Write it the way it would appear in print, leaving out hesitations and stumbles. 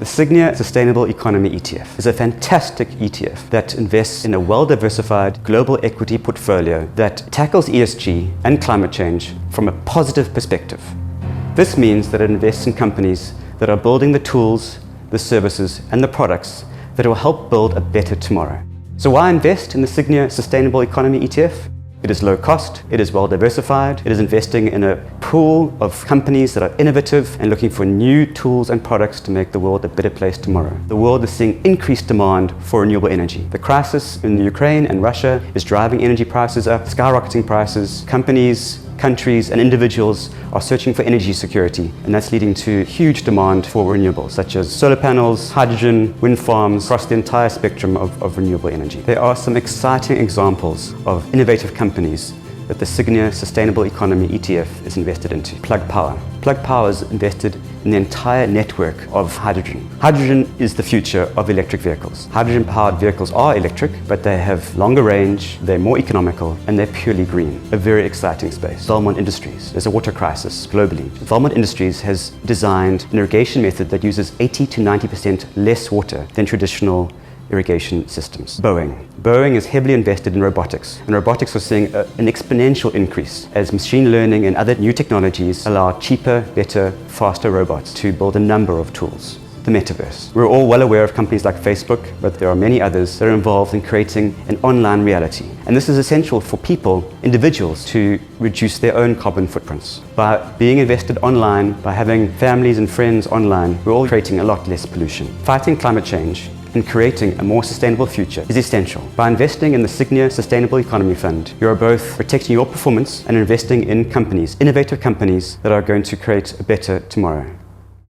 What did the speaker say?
The Sygnia Sustainable Economy ETF is a fantastic ETF that invests in a well-diversified global equity portfolio that tackles ESG and climate change from a positive perspective. This means that it invests in companies that are building the tools, the services, and the products that will help build a better tomorrow. So why invest in the Sygnia Sustainable Economy ETF? It is low cost, it is well diversified, it is investing in a pool of companies that are innovative and looking for new tools and products to make the world a better place tomorrow. The world is seeing increased demand for renewable energy. The crisis in Ukraine and Russia is driving energy prices up, skyrocketing prices. Companies, countries and individuals are searching for energy security, and that's leading to huge demand for renewables such as solar panels, hydrogen, wind farms across the entire spectrum of renewable energy. There are some exciting examples of innovative companies that the Sygnia Sustainable Economy ETF is invested into. Plug Power. Plug Power is invested in the entire network of hydrogen. Hydrogen is the future of electric vehicles. Hydrogen-powered vehicles are electric, but they have longer range, they're more economical, and they're purely green. A very exciting space. Valmont Industries. There's a water crisis globally. Valmont Industries has designed an irrigation method that uses 80 to 90% less water than traditional irrigation systems. Boeing is heavily invested in robotics, and robotics are seeing an exponential increase as machine learning and other new technologies allow cheaper, better, faster robots to build a number of tools. The metaverse. We're all well aware of companies like Facebook, but there are many others that are involved in creating an online reality. And this is essential for people, individuals, to reduce their own carbon footprints. By being invested online, by having families and friends online, we're all creating a lot less pollution. Fighting climate change and creating a more sustainable future is essential. By investing in the Signia Sustainable Economy Fund, you are both protecting your performance and investing in companies, innovative companies that are going to create a better tomorrow.